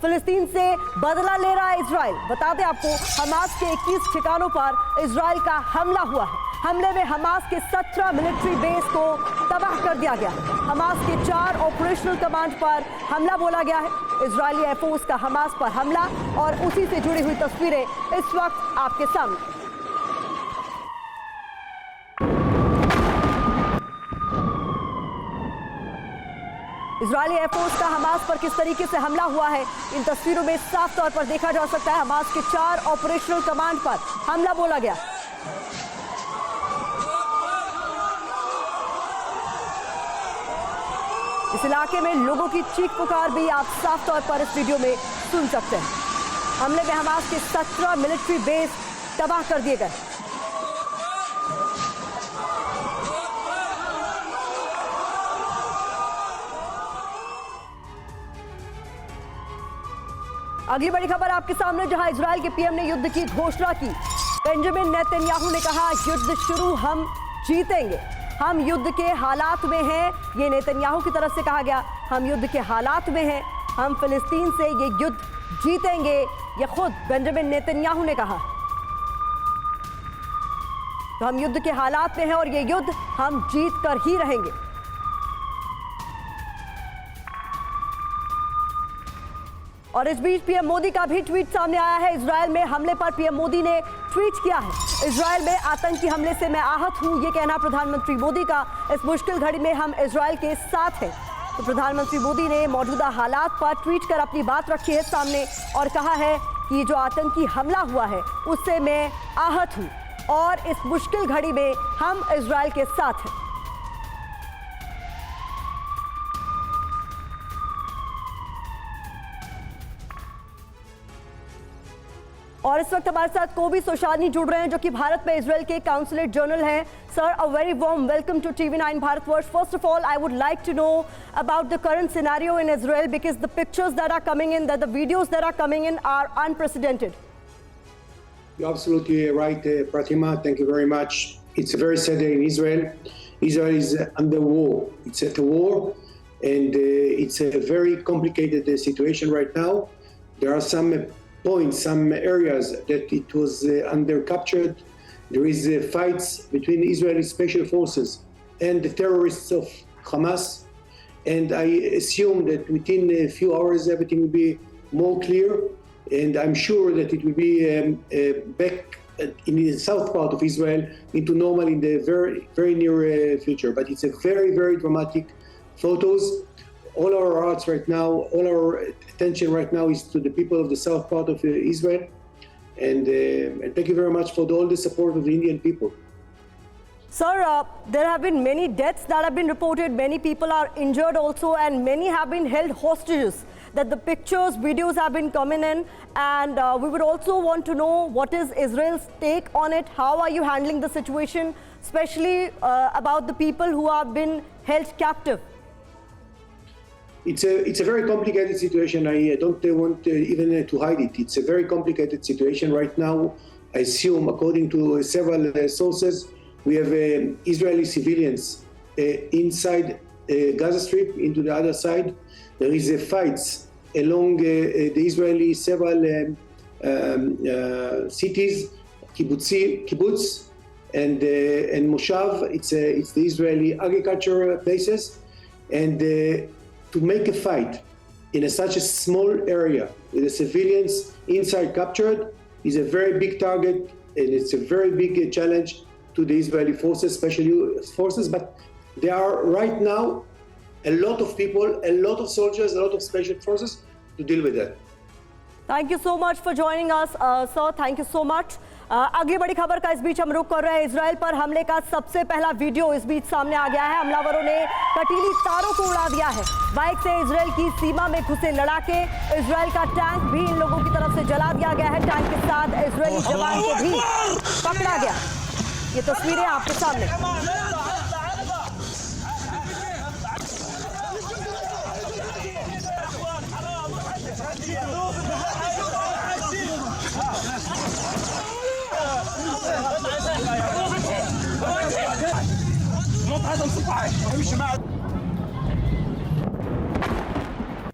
फिलिस्तीन से बदला ले रहा है इजराइल। बता दें आपको, हमास के 21 ठिकानों पर इजराइल का हमला हुआ है। हमले में हमास के 17 मिलिट्री बेस को तबाह कर दिया गया। हमास के 4 ऑपरेशनल कमांड पर हमला बोला गया है। इजरायली एयरफोर्स का हमास पर हमला और उसी से जुड़ी हुई तस्वीरें इस वक्त आपके सामने। इजरायली एयरफोर्स का हमास पर किस तरीके से हमला हुआ है, इन तस्वीरों में साफ तौर पर देखा जा सकता है। हमास के 4 ऑपरेशनल कमांड पर हमला बोला गया। इस इलाके में लोगों की चीख पुकार भी आप साफ तौर पर इस वीडियो में सुन सकते हैं। हमले में हमास के 17 मिलिट्री बेस तबाह कर दिए गए। अगली बड़ी खबर आपके सामने, जहां इजराइल के पीएम ने युद्ध की घोषणा की। बेंजामिन नेतन्याहू ने कहा, युद्ध शुरू, हम जीतेंगे। हम युद्ध के हालात में हैं, ये नेतन्याहू की तरफ से कहा गया। हम युद्ध के हालात में हैं, हम फिलिस्तीन से ये युद्ध जीतेंगे, ये खुद बेंजामिन नेतन्याहू ने कहा। तो हम युद्ध के हालात में हैं और ये युद्ध हम जीत कर ही रहेंगे। और इस बीच पीएम मोदी का भी ट्वीट सामने आया है। इजराइल में हमले पर पीएम मोदी ने ट्वीट किया है। इजराइल में आतंकी हमले से मैं आहत हूं, ये कहना प्रधानमंत्री मोदी का। इस मुश्किल घड़ी में हम इजराइल के साथ हैं। तो प्रधानमंत्री मोदी ने मौजूदा हालात पर ट्वीट कर अपनी बात रखी है सामने और कहा है कि जो आतंकी हमला हुआ है उससे मैं आहत हूं और इस मुश्किल घड़ी में हम इजराइल के साथ हैं। और इस वक्त हमारे साथ कोबी सोशानी जुड़ रहे हैं, जो कि भारत में इजराइल के काउंसुलेट जनरल हैं। Sir, a very warm welcome to TV9 Bharatvarsh. First of all, I would like to know about the current scenario in Israel, because the pictures that are coming in, the videos that are coming in are unprecedented. You're absolutely right, Pratima. Thank you very much. It's a very sad day in Israel. Israel is under war. It's at a war, and it's a very complicated situation right now. There are some points, some areas that it was under captured. There is fights between Israeli special forces and the terrorists of Hamas, and I assume that within a few hours everything will be more clear, and I'm sure that it will be back in the south part of Israel into normal in the very near future. But it's a very dramatic photos. All our hearts right now, all our attention right now is to the people of the south part of Israel, and thank you very much for all the support of the Indian people. Sir, there have been many deaths that have been reported. Many people are injured also, and many have been held hostages. That the pictures, videos have been coming in, and we would also want to know what is Israel's take on it. How are you handling the situation, especially about the people who have been held captive? It's a very complicated situation. I don't want even to hide it. It's a very complicated situation right now. I assume, according to several sources, we have Israeli civilians inside Gaza Strip, into the other side. There is fights along the Israeli several cities, kibbutz and moshav. It's the Israeli agriculture places, and to make a fight in such a small area with the civilians inside captured is a very big target, and it's a very big challenge to the Israeli forces, special forces. But there are right now a lot of people, a lot of soldiers, a lot of special forces to deal with that. Thank you so much for joining us, sir. Thank you so much. अगली बड़ी खबर का इस बीच हम रुख कर रहे हैं। इजराइल पर हमले का सबसे पहला वीडियो इस बीच सामने आ गया है। हमलावरों ने कटीली तारों को उड़ा दिया है। बाइक से इजराइल की सीमा में घुसे लड़ाके, इजराइल का टैंक भी इन लोगों की तरफ से जला दिया गया है। टैंक के साथ इजरायली जवान को भी पकड़ा गया। ये तस्वीरें आपके सामने।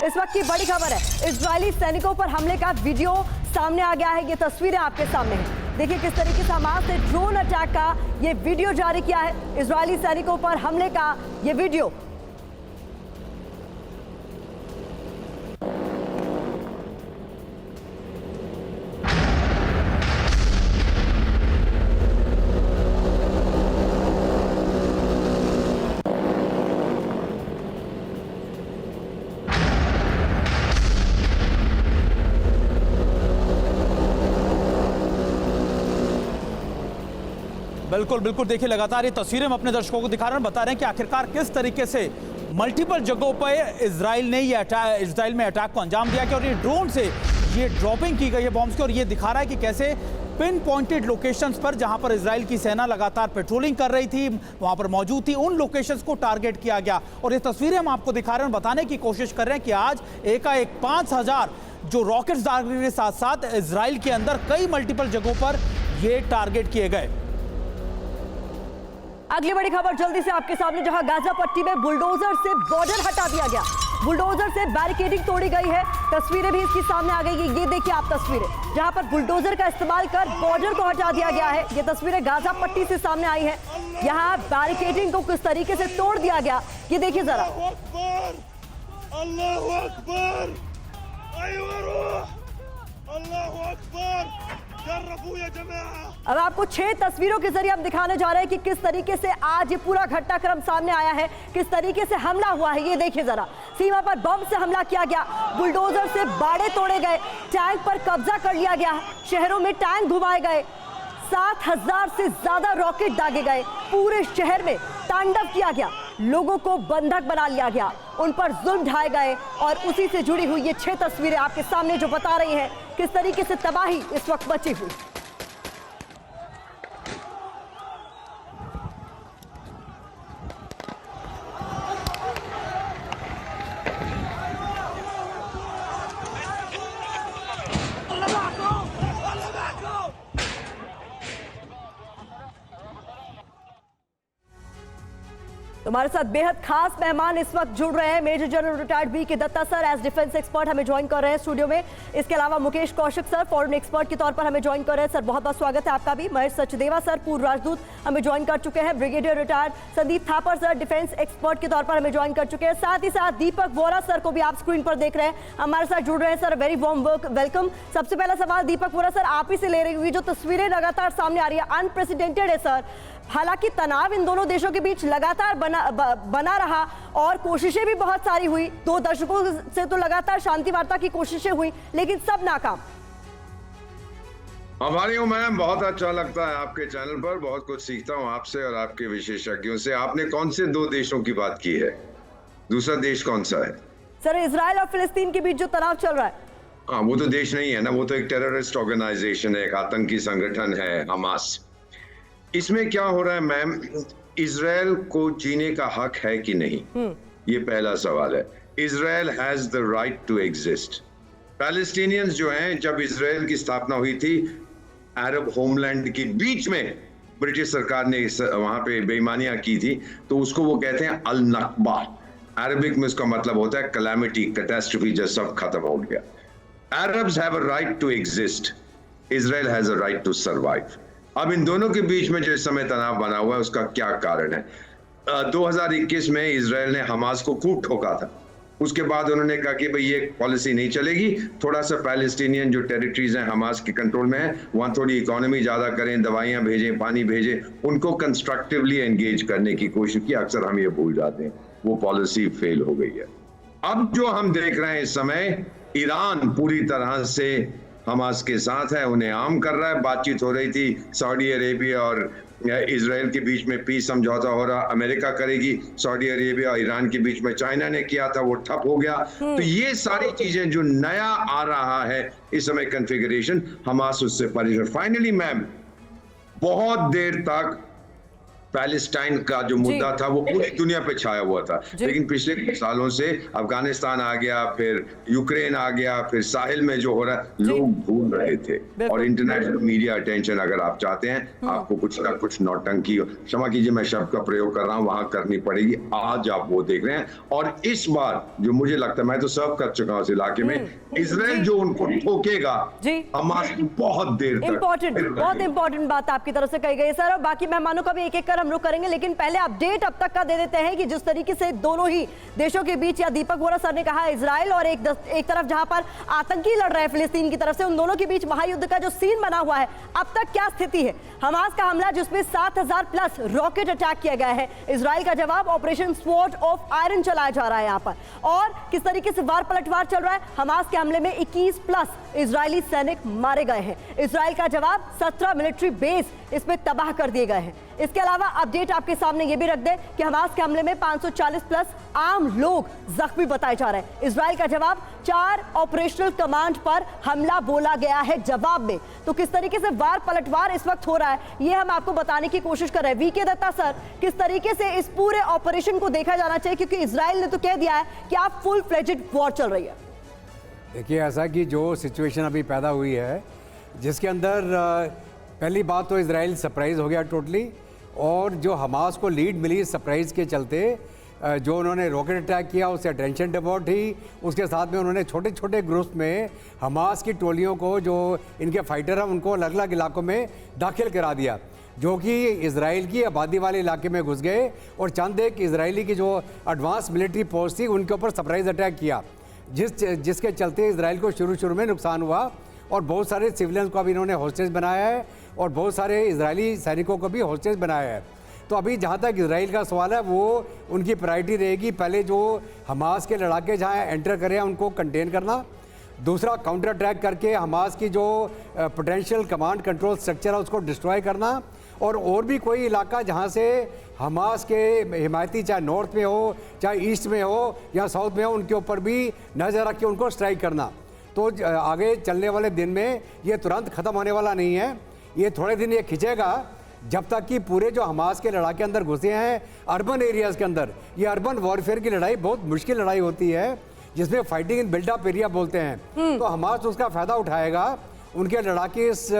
इस वक्त की बड़ी खबर है, इजरायली सैनिकों पर हमले का वीडियो सामने आ गया है। ये तस्वीरें आपके सामने हैं। देखिए किस तरीके से हमास ने ड्रोन अटैक का ये वीडियो जारी किया है, इजरायली सैनिकों पर हमले का ये वीडियो। बिल्कुल बिल्कुल, देखिए लगातार ये तस्वीरें हम अपने दर्शकों को दिखा रहे हैं, बता रहे हैं कि आखिरकार किस तरीके से मल्टीपल जगहों पर इजराइल ने इजराइल में अटैक को अंजाम दिया कि और ये ड्रोन से ये ड्रॉपिंग की गई है बॉम्ब्स की, और ये दिखा रहा है कि कैसे पिन पॉइंटेड लोकेशंस पर जहां पर इजराइल की सेना लगातार पेट्रोलिंग कर रही थी, वहां पर मौजूद थी, उन लोकेशंस को टारगेट किया गया। और ये तस्वीरें हम आपको दिखा रहे हैं, बताने की कोशिश कर रहे हैं कि आज एकाएक 5000 जो रॉकेट्स दागने के साथ साथ इजराइल के अंदर कई मल्टीपल जगहों पर ये टारगेट किए गए। अगली बड़ी खबर जल्दी से आपके सामने, जहां गाजा पट्टी में बुलडोजर से बॉर्डर हटा दिया गया, बुलडोजर से बैरिकेडिंग तोड़ी गई है। तस्वीरें भी इसकी सामने आ गई। ये देखिए आप तस्वीरें, जहां पर बुलडोजर का इस्तेमाल कर बॉर्डर को हटा दिया गया है। ये तस्वीरें गाजा पट्टी से सामने आई है। यहां बैरिकेडिंग को किस तरीके से तोड़ दिया गया, ये देखिए जरा। अल्लाहू अकबर, अल्लाहू अकबर। अब आपको 6 तस्वीरों के जरिए हम दिखाने जा रहे हैं कि किस तरीके से आज ये पूरा घटनाक्रम सामने आया है, किस तरीके से हमला हुआ है। ये देखिए जरा, सीमा पर बम से हमला किया गया, बुलडोजर से बाड़े तोड़े गए, टैंक पर कब्जा कर लिया गया, शहरों में टैंक घुमाए गए, 7000 से ज्यादा रॉकेट दागे गए, पूरे शहर में तांडव किया गया, लोगों को बंधक बना लिया गया, उन पर जुल्म ढाए गए। और उसी से जुड़ी हुई ये 6 तस्वीरें आपके सामने जो बता रही हैं किस तरीके से तबाही इस वक्त बची हुई। हमारे साथ बेहद खास मेहमान इस वक्त जुड़ रहे हैं, major general retired B K Datta sir as defence expert हमें ज्वाइन कर रहे हैं स्टूडियो में। इसके अलावा Mukesh Kaushik sir foreign expert के तौर पर हमें ज्वाइन कर रहे हैं। सर बहुत बहुत स्वागत है आपका भी। महेश सचदेवा सर पूर्व राजदूत हमें ज्वाइन कर चुके हैं। Brigadier retired Sandeep Thapar sir defence expert के तौर पर हमें ज्वाइन कर चुके हैं। साथ ही साथ दीपक वोरा सर को भी आप स्क्रीन पर देख रहे हैं, हमारे साथ जुड़ रहे हैं। Sir very warm welcome. सबसे पहला सवाल दीपक वोरा सर आप ही से ले रही हुई, जो तस्वीरें लगातार सामने आ रही है अनप्रेसिडेंटेड है सर। हालांकि तनाव इन दोनों देशों के बीच लगातार बना रहा और कोशिशें भी बहुत सारी हुई, 2 दशकों से तो लगातार शांति वार्ता की कोशिशें हुई, लेकिन सब नाकाम। हमारी हूँ मैम, बहुत अच्छा लगता है आपके चैनल पर, बहुत कुछ सीखता हूँ आपसे और आपके विशेषज्ञों से। आपने कौन से 2 देशों की बात की है? दूसरा देश कौन सा है? सर इजराइल और फिलिस्तीन के बीच जो तनाव चल रहा है। हाँ, वो तो देश नहीं है ना, वो तो एक टेररिस्ट ऑर्गेनाइजेशन है, एक आतंकी संगठन है हमास। इसमें क्या हो रहा है मैम, इजराइल को जीने का हक है कि नहीं, ये पहला सवाल है। Israel has the right to exist. Palestinians जो हैं, जब इजराइल की स्थापना हुई थी अरब होमलैंड के बीच में, ब्रिटिश सरकार ने वहां पे बेईमानियां की थी, तो उसको वो कहते हैं अल नक्बा। अरबिक में उसका मतलब होता है कैलामिटी, कैटास्ट्रोफी, जब सब खत्म हो गया। Arabs have a right to exist, Israel has a right to survive. अब इन दोनों के बीच में जो इस समय तनाव बना हुआ है, उसका क्या कारण है? 2021 में इजराइल ने हमास को खूब ठोका था। उसके बाद उन्होंने कहा कि भाई ये पॉलिसी नहीं चलेगी, थोड़ा सा पैलेस्टीनियन जो टेरिटरीज हैं हमास के कंट्रोल में है, वहां थोड़ी इकोनॉमी ज्यादा करें, दवाइयां भेजें, पानी भेजें, उनको कंस्ट्रक्टिवली एंगेज करने की कोशिश की। अक्सर हम ये भूल जाते हैं, वो पॉलिसी फेल हो गई है। अब जो हम देख रहे हैं इस समय, ईरान पूरी तरह से हमास के साथ है, उन्हें आर्म कर रहा है। बातचीत हो रही थी सऊदी अरेबिया और इजराइल के बीच में पीस समझौता हो रहा, अमेरिका करेगी, सऊदी अरेबिया और ईरान के बीच में चाइना ने किया था, वो ठप हो गया। तो ये सारी चीजें जो नया आ रहा है इस समय कॉन्फ़िगरेशन, हमास उससे परेशान। फाइनली मैम, बहुत देर तक पैलेस्टाइन का जो मुद्दा था वो पूरी दुनिया पे छाया हुआ था, लेकिन पिछले कुछ सालों से अफगानिस्तान आ गया, फिर यूक्रेन आ गया, फिर साहिल में जो हो रहा है लोग भूल रहे थे। और इंटरनेशनल मीडिया अटेंशन अगर आप चाहते हैं, आपको कुछ ना कुछ नौटंकी, क्षमा कीजिए मैं शब्द का प्रयोग कर रहा हूँ, वहां करनी पड़ेगी। आज आप वो देख रहे हैं। और इस बार जो मुझे लगता है, मैं तो सर्व कर चुका हूँ उस इलाके में, इजराइल जो उनको ठोकेगा हमास बहुत देर तक। बहुत इंपॉर्टेंट बात आपकी तरफ से कही गई सर। और बाकी मेहमानों का भी एक एक कर हम रुख करेंगे, लेकिन पहले अपडेट अब तक का दे देते हैं कि जिस तरीके से दोनों ही देशों के बीच, या दीपक वोरा सर ने कहा इजराइल और एक तरफ जहां पर आतंकी लड़ रहे हैं फिलिस्तीन की तरफ से, उन दोनों के बीच महायुद्ध का जो सीन बना हुआ है, अब तक क्या स्थिति है? हमास का हमला जिसमें 7000 प्लस रॉकेट अटैक किया गया है, इजराइल का जवाब ऑपरेशन स्वॉर्ड ऑफ आयरन चलाया जा रहा है यहां पर। और किस तरीके से वार पलटवार चल रहा है? हमास के हमले में 21 प्लस इजरायली सैनिक मारे गए हैं। इजराइल का जवाब 17 मिलिट्री बेस इसमें तबाह कर दिए गए हैं। इसके अलावा अपडेट आपके सामने ये भी रख दें कि हमास के हमले में 540 प्लस आम लोग जख्मी बताए जा रहे हैं। इजराइल का जवाब 4 ऑपरेशनल कमांड पर हमला बोला गया है जवाब में। तो किस तरीके से वार पलटवार इस वक्त हो रहा है, ये हम आपको बताने की कोशिश कर रहे हैं। वीके दत्ता सर, किस तरीके से इस पूरे ऑपरेशन को देखा जाना चाहिए, क्योंकि इजराइल ने तो कह दिया है कि आप फुल फ्लेजेड वॉर चल रही है। देखिए, ऐसा कि जो सिचुएशन अभी पैदा हुई है, जिसके अंदर पहली बात तो इजराइल सरप्राइज हो गया टोटली, और जो हमास को लीड मिली सरप्राइज के चलते, जो उन्होंने रॉकेट अटैक किया उससे टेंशन डिवॉर्ट ही, उसके साथ में उन्होंने छोटे छोटे ग्रुप्स में हमास की टोलियों को, जो इनके फाइटर हैं, उनको अलग अलग इलाकों में दाखिल करा दिया, जो कि इजराइल की आबादी वाले इलाके में घुस गए और चंद एक इजरायली की जो एडवांस मिलिट्री फोर्स थी उनके ऊपर सरप्राइज अटैक किया, जिसके चलते इजराइल को शुरू में नुकसान हुआ। और बहुत सारे सिविलियंस को अभी इन्होंने हॉस्टेज बनाया है और बहुत सारे इजरायली सैनिकों को भी हॉस्टेज बनाया है। तो अभी जहाँ तक इजराइल का सवाल है, वो उनकी प्रायोरिटी रहेगी, पहले जो हमास के लड़ाके जहाँ एंटर करें उनको कंटेन करना, दूसरा काउंटर अटैक करके हमास की जो पोटेंशियल कमांड कंट्रोल स्ट्रक्चर है उसको डिस्ट्रॉय करना, और भी कोई इलाका जहाँ से हमास के हिमायती, चाहे नॉर्थ में हो, चाहे ईस्ट में हो या साउथ में हो, उनके ऊपर भी नज़र रख के उनको स्ट्राइक करना। तो आगे चलने वाले दिन में ये तुरंत ख़त्म होने वाला नहीं है, ये थोड़े दिन ये खिंचेगा, जब तक कि पूरे जो हमास के लड़ाके अंदर घुसे हैं अर्बन एरियाज़ के अंदर। ये अर्बन वॉरफेयर की लड़ाई बहुत मुश्किल लड़ाई होती है, जिसमें फाइटिंग इन बिल्डअप एरिया बोलते हैं। तो हमास उसका फ़ायदा उठाएगा, उनके लड़ाके इस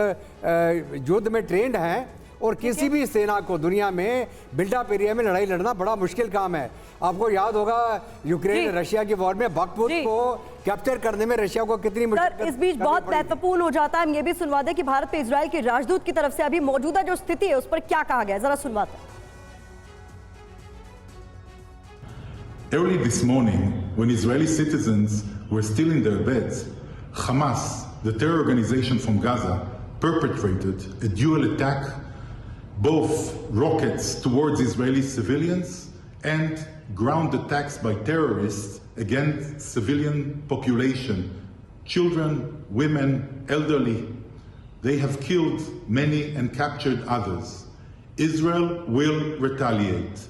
युद्ध में ट्रेंड हैं, और किसी भी सेना को दुनिया में बिल्डअप एरिया में लड़ाई लड़ना बड़ा मुश्किल काम है। आपको याद होगा यूक्रेन रशिया की वॉर में बाख्मुत को कैप्चर करने में रशिया को कितनी मुश्किल। इस बीच बहुत महत्वपूर्ण हो जाता है, हम ये भी सुनवा दें कि भारत पे इजराइल के राजदूत की तरफ से अभी मौजूदा जो स्थिति है उस पर क्या कहा गया, जरा सुनवाते हैं। Early this morning, when Israeli citizens were still in their beds, Hamas, the terror organization from Gaza, perpetrated a dual attack, both rockets towards Israeli civilians and ground attacks by terrorists against civilian population, children, women, elderly. They have killed many and captured others. Israel will retaliate.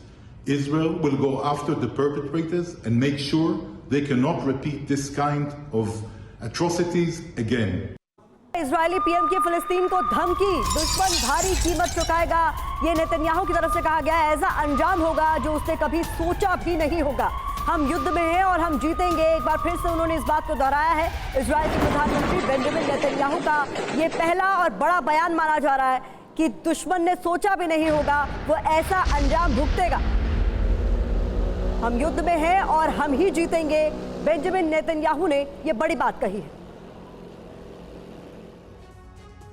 Israel will go after the perpetrators and make sure they cannot repeat this kind of atrocities again. Israeli PM की फिलिस्तीन को धमकी, दुश्मन भारी कीमत चुकाएगा, ये Netanyahu की तरफ से कहा गया है। ऐसा अंजाम होगा जो उसने कभी सोचा भी नहीं होगा। हम युद्ध में हैं और हम जीतेंगे, एक बार फिर से उन्होंने इस बात को दोहराया है। इजरायल के प्रधानमंत्री बेंजामिन नेतन्याहू का ये पहला और बड़ा बयान माना जा रहा है कि दुश्मन ने सोचा भी नहीं होगा वो ऐसा अंजाम भुगतेगा। हम युद्ध में हैं और हम ही जीतेंगे, बेंजामिन नेतन्याहू ने ये बड़ी बात कही है।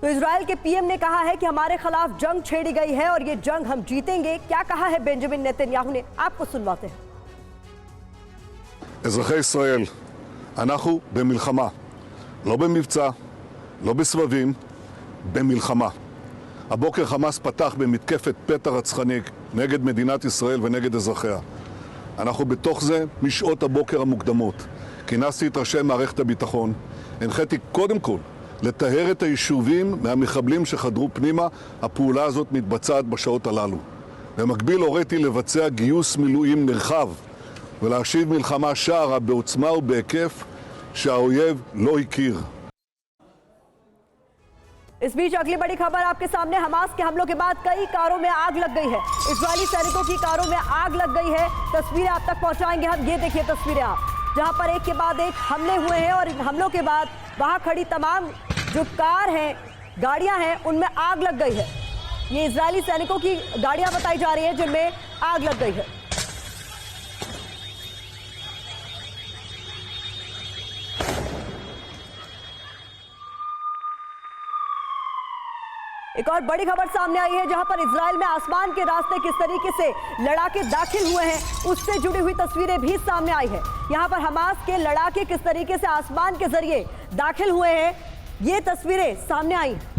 तो इजरायल के पीएम ने कहा है कि हमारे खिलाफ जंग छेड़ी गई है और ये जंग हम जीतेंगे। क्या कहा है बेंजामिन नेतन्याहू ने, आपको सुनवाते हैं। אזרחי ישראל, אנחנו במלחמה, לא במבצע, לא בסבבים, במלחמה. הבוקר חמאס פתח במתקפת פתע רצחני נגד מדינת ישראל ונגד אזרחיה. אנחנו בתוך זה משעות הבוקר המוקדמות. כינסתי את ראשי מערכת הביטחון, הנחיתי קודם כל לטהר את היישובים מהמחבלים שחדרו פנימה. הפעולה הזאת מתבצעת בשעות הללו. במקביל הוריתי לבצע גיוס מילואים נרחב ולהשיב מלחמה שערה בעוצמה ובהיקף שהאויב לא הכיר. इस बीच अगली बड़ी खबर आपके सामने, हमास के हमलों के बाद कई कारों में आग लग गई है। इजरायली सैनिकों की कारों में आग लग गई है। तस्वीरें आप तक पहुंचाएंगे हम। ये देखिए तस्वीरें आप, जहां पर एक के बाद एक हमले हुए हैं और इन हमलों के बाद वहां खड़ी तमाम जो कार हैं, गाड़ियां हैं, उनमें आग लग गई है। ये इजरायली सैनिकों की गाड़ियां बताई जा रही है जिनमें आग लग गई है। एक और बड़ी खबर सामने आई है, जहां पर इजराइल में आसमान के रास्ते किस तरीके से लड़ाके दाखिल हुए हैं, उससे जुड़ी हुई तस्वीरें भी सामने आई है। यहां पर हमास के लड़ाके किस तरीके से आसमान के जरिए दाखिल हुए हैं, ये तस्वीरें सामने आई हैं।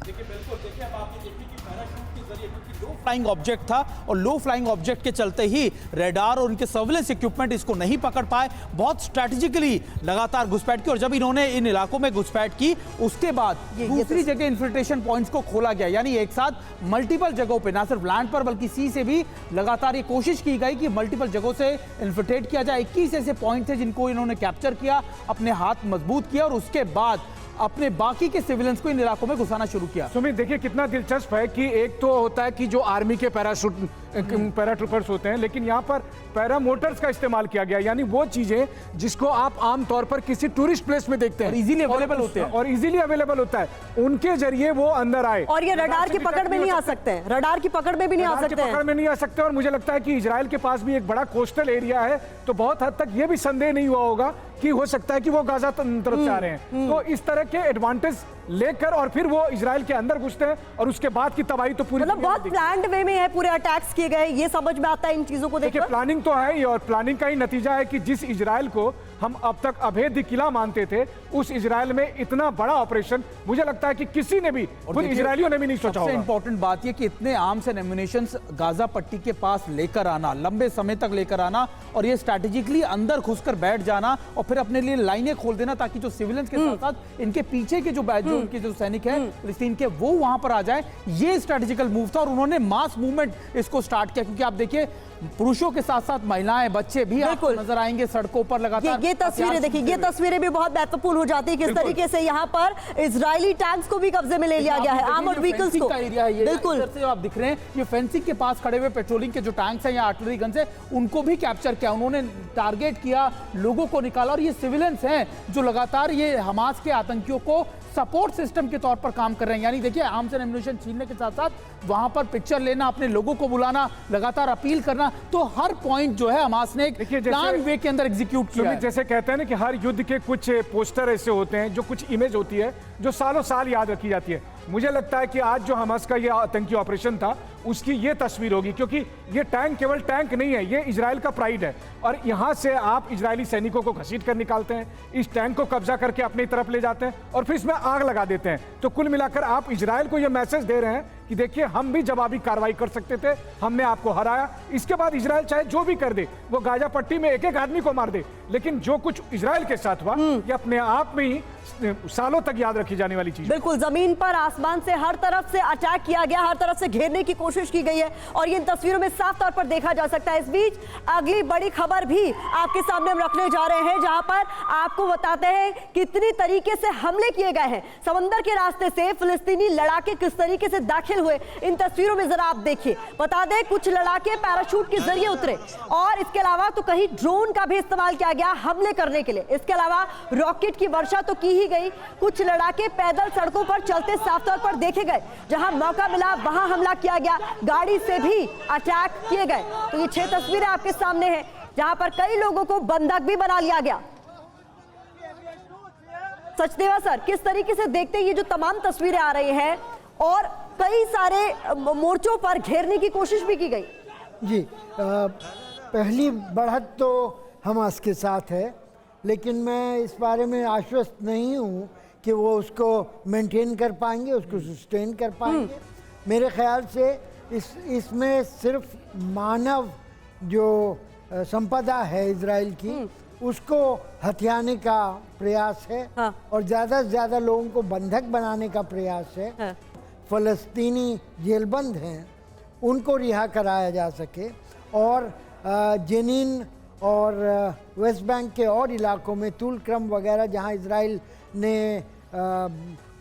देखिए बिल्कुल, देखिए अब आप ये देखिए कि पैराशूट के जरिए, क्योंकि लो फ्लाइंग ऑब्जेक्ट था और लो फ्लाइंग ऑब्जेक्ट के चलते ही रेडार और उनके सर्विलेंस इक्विपमेंट इसको नहीं पकड़ पाए। बहुत स्ट्रैटेजिकली लगातार घुसपैठ की, और जब इन्होंने इन इलाकों में घुसपैठ की उसके बाद दूसरी जगह इन्फिल्ट्रेशन पॉइंट्स को खोला गया, यानी एक साथ मल्टीपल जगहों पे, ना सिर्फ लैंड पर बल्कि सी से भी लगातार ये कोशिश की गई कि मल्टीपल जगहों से इन्फिल्ट्रेट किया जाए। 21 ऐसे पॉइंट थे जिनको इन्होंने कैप्चर किया, अपने हाथ मजबूत किया और उसके बाद अपने बाकी के सिविलियंस को इन इलाकों में घुसाना शुरू किया। सुमित, देखिए कितना दिलचस्प है कि एक तो होता है कि जो आर्मी के पैराट्रूपर्स होते हैं, लेकिन यहाँ पर पैरामोटर्स का इस्तेमाल किया गया, यानी वो चीजें जिसको आप आमतौर पर किसी टूरिस्ट प्लेस में देखते हैं और इजीली अवेलेबल होते हैं, और इजीली अवेलेबल होता है, उनके जरिए वो अंदर आए। और ये रडार की पकड़ में नहीं आ सकते हैं, रडार की पकड़ में भी नहीं आ सकते हैं, पकड़ में नहीं आ सकते। और मुझे लगता है कि इजराइल के पास भी एक बड़ा कोस्टल एरिया है, तो बहुत हद तक ये भी संदेह नहीं हुआ होगा कि हो सकता है कि वो गाजा तरफ से आ रहे हैं। तो इस तरह के एडवांटेज लेकर और फिर वो इजराइल के अंदर घुसते हैं और उसके बाद की तबाही तो पूरी, मतलब बहुत प्लान्ड वे में है, पूरे अटैक्स किए गए, ये समझ में आता है इन चीजों को देखकर। देखिए प्लानिंग तो है ही, और प्लानिंग का ही नतीजा है कि जिस इजराइल को हम अब तक अभेद्य किला मानते थे, उस इजराइल में इतना बड़ा ऑपरेशन मुझे लगता है कि किसी ने भी, खुद इजरायलियों ने भी नहीं सोचा होगा। सबसे इंपॉर्टेंट बात ये कि इतने आर्म्स एंड एम्युनिशंस गाजा पट्टी के पास लेकर आना, लंबे समय तक लेकर आना, और ये स्ट्रैटेजिकली अंदर घुसकर बैठ जाना और फिर अपने लिए लाइनें खोल देना ताकि जो सिविलियंस के साथ साथ इनके पीछे के जो उनके जो सैनिक हैं फिलिस्तीन के, वो वहां पर आ जाए, ये स्ट्रैटेजिकल मूव था। और उन्होंने मास मूवमेंट इसको स्टार्ट किया, क्योंकि आप देखिए पुरुषों के साथ साथ महिलाएं, बच्चे भी आपको नजर आएंगे सड़कों पर लगातार। ये तस्वीरें देखिए, ये तस्वीरें भी बहुत महत्वपूर्ण हो जाती है, किस तरीके से यहाँ पर इजरायली टैंक्स को भी कब्जे में ले लिया गया है, आर्मर्ड व्हीकल्स को। एरिया है ये, बिल्कुल इधर से आप दिख रहे हैं, ये फेंसिंग के पास खड़े हुए पेट्रोलिंग के जो टैंक्स हैं या आर्टिलरी गन्स हैं, उनको भी कैप्चर किया, उन्होंने टारगेट किया, लोगों को निकाला। और ये सिविलियंस हैं जो लगातार ये हमास के आतंकियों को सपोर्ट सिस्टम के तौर पर काम कर रहे हैं। यानी देखिए आर्म्स एंड एम्युनिशन छीनने के साथ साथ वहां पर पिक्चर लेना, अपने लोगों को बुलाना, लगातार अपील करना, तो हर पॉइंट जो है हमास ने एक प्लान वे के अंदर एग्जीक्यूट किया है। जैसे कहते हैं ना कि हर युद्ध के कुछ पोस्टर ऐसे होते हैं, जो कुछ इमेज होती है जो सालों साल याद रखी जाती है। मुझे लगता है कि आज जो हमास का ये आतंकी ऑपरेशन था, उसकी ये तस्वीर होगी, क्योंकि ये टैंक केवल टैंक नहीं है, ये इजराइल का प्राइड है। और यहाँ से आप इजरायली सैनिकों को घसीट कर निकालते हैं, इस टैंक को कब्जा करके अपनी तरफ ले जाते हैं और फिर इसमें आग लगा देते हैं। तो कुल मिलाकर आप इजराइल को ये मैसेज दे रहे हैं कि देखिए हम भी जवाबी कार्रवाई कर सकते थे, हमने आपको हराया। इसके बाद इजराइल चाहे जो भी कर दे, वो गाजा पट्टी में एक एक आदमी को मार दे, लेकिन जो कुछ इजराइल के साथ हुआ ये अपने आप में ही सालों तक याद रखी जाने वाली चीज। बिल्कुल, जमीन पर आसमान से हर तरफ से अटैक किया गया, हर तरफ से घेरने की कोशिश की गई है और ये इन तस्वीरों में साफ तौर पर देखा जा सकता है। इस बीच अगली बड़ी खबर भी आपके सामने हम रखने जा रहे हैं, जहां पर आपको बताते हैं कितनी तरीके से हमले किए गए हैं। समंदर के रास्ते से फिलिस्तीनी लड़ाके किस तरीके से दाखिल हुए, इन तस्वीरों में जरा आप देखिए। बता दें कुछ लड़ाके पैराशूट के जरिए उतरे और इसके अलावा तो कहीं ड्रोन का भी इस्तेमाल किया गया हमले करने के लिए। इसके अलावा रॉकेट की वर्षा तो की ही गई, कुछ लड़ाके पैदल सड़कों पर चलते साफ तौर पर देखे गए, जहां मौका मिला वहां हमला किया गया, गाड़ी से भी अटैक किए गए। तो ये 6 तस्वीरें आपके सामने हैं, जहां पर कई लोगों को बंधक भी बना लिया गया। सचदेवा सर, किस तरीके से देखते हैं ये जो तमाम तस्वीरें आ रही हैं और कई सारे मोर्चों पर घेरने की कोशिश भी की गई? जी, पहली बढ़त तो हमास के साथ है, लेकिन मैं इस बारे में आश्वस्त नहीं हूँ कि वो उसको मेंटेन कर पाएंगे, उसको सस्टेन कर पाएंगे। मेरे ख्याल से इसमें सिर्फ मानव जो संपदा है इजराइल की, उसको हथियाने का प्रयास है। हाँ। और ज़्यादा से ज़्यादा लोगों को बंधक बनाने का प्रयास है। हाँ। फ़लस्तीनी जेलबंद हैं, उनको रिहा कराया जा सके और जेनिन और वेस्ट बैंक के और इलाकों में तुल क्रम वगैरह, जहां इजराइल ने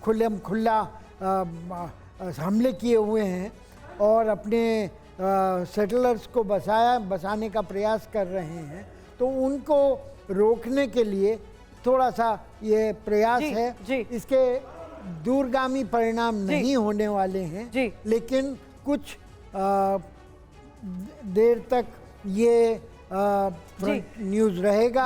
खुला हमले किए हुए हैं और अपने सेटलर्स को बसाने का प्रयास कर रहे हैं, तो उनको रोकने के लिए थोड़ा सा ये प्रयास है। इसके दूरगामी परिणाम नहीं होने वाले हैं, लेकिन कुछ देर तक ये न्यूज रहेगा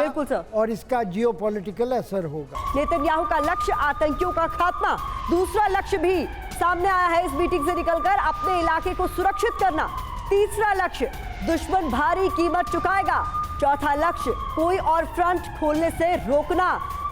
और इसका जियोपॉलिटिकल असर होगा। नेतन्याहू का लक्ष्य आतंकियों का खात्मा, दूसरा लक्ष्य भी सामने आया है इस मीटिंग से निकलकर, अपने इलाके को सुरक्षित करना। तीसरा लक्ष्य, दुश्मन भारी कीमत चुकाएगा। चौथा लक्ष्य, कोई और फ्रंट खोलने से रोकना।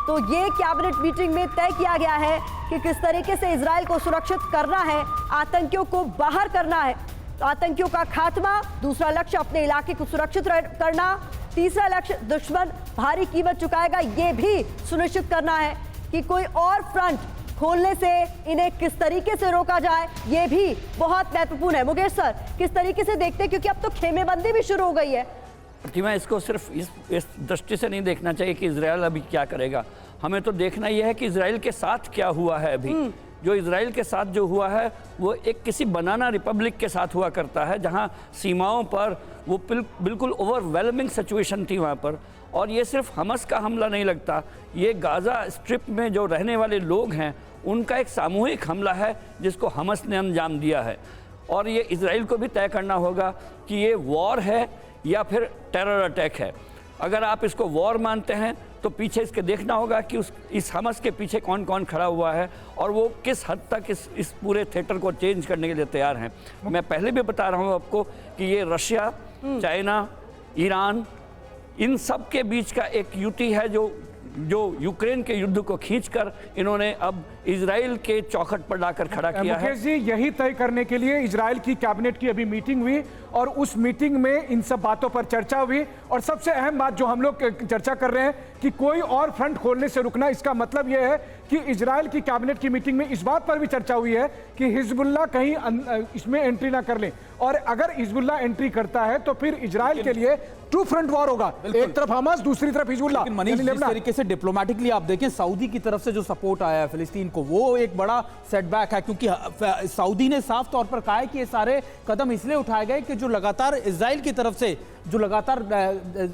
तो ये कैबिनेट मीटिंग में तय किया गया है कि किस तरीके से इजराइल को सुरक्षित करना है, आतंकियों को बाहर करना है। आतंकियों का खात्मा, दूसरा लक्ष्य अपने इलाके को सुरक्षित करना, तीसरा लक्ष्य दुश्मन भारी कीमत चुकाएगा, ये भी सुनिश्चित करना है कि कोई और फ्रंट खोलने से इन्हें किस तरीके से रोका जाए, ये भी बहुत महत्वपूर्ण है। मुकेश सर, किस तरीके से देखते हैं, क्योंकि अब तो खेमेबंदी भी शुरू हो गई है। प्रतिमा, इसको सिर्फ इस दृष्टि से नहीं देखना चाहिए कि इजराइल अभी क्या करेगा। हमें तो देखना यह है कि इजराइल के साथ क्या हुआ है अभी। जो इजराइल के साथ जो हुआ है वो एक किसी बनाना रिपब्लिक के साथ हुआ करता है, जहां सीमाओं पर वो बिल्कुल ओवरवेलमिंग सिचुएशन थी वहां पर। और ये सिर्फ हमस का हमला नहीं लगता, ये गाज़ा स्ट्रिप में जो रहने वाले लोग हैं उनका एक सामूहिक हमला है जिसको हमस ने अंजाम दिया है। और ये इजराइल को भी तय करना होगा कि ये वॉर है या फिर टेरर अटैक है। अगर आप इसको वॉर मानते हैं तो पीछे इसके देखना होगा कि इस हमस के पीछे कौन कौन खड़ा हुआ है और वो किस हद तक इस पूरे थिएटर को चेंज करने के लिए तैयार हैं। मैं पहले भी बता रहा हूँ आपको कि ये रशिया, चाइना, ईरान, इन सब के बीच का एक युति है जो यूक्रेन के युद्ध को खींचकर इन्होंने अब इजराइल के चौखट पर लाकर खड़ा किया है। मुकेश जी, यही तय करने के लिए इजराइल की कैबिनेट की अभी मीटिंग हुई और उस मीटिंग में इन सब बातों पर चर्चा हुई। और सबसे अहम बात जो हम लोग चर्चा कर रहे हैं कि कोई और फ्रंट खोलने से रुकना, इसका मतलब यह है कि इजराइल की कैबिनेट की मीटिंग में इस बात पर भी चर्चा हुई है कि हिजबुल्लाह कहीं इसमें एंट्री ना कर ले, और अगर हिजबुल्लाह एंट्री करता है तो फिर इजराइल के लिए टू फ्रंट वॉर होगा, एक तरफ हमास, दूसरी तरफ हिजबुल्लाह। मनीष, जिस तरीके से डिप्लोमेटिकली आप देखें सऊदी की तरफ से जो सपोर्ट आया है फिलिस्तीन को, वो एक बड़ा सेटबैक है, क्योंकि सऊदी ने साफ तौर पर कहा है कि ये सारे कदम इसलिए उठाए गए कि जो लगातार इजराइल की तरफ से जो लगातार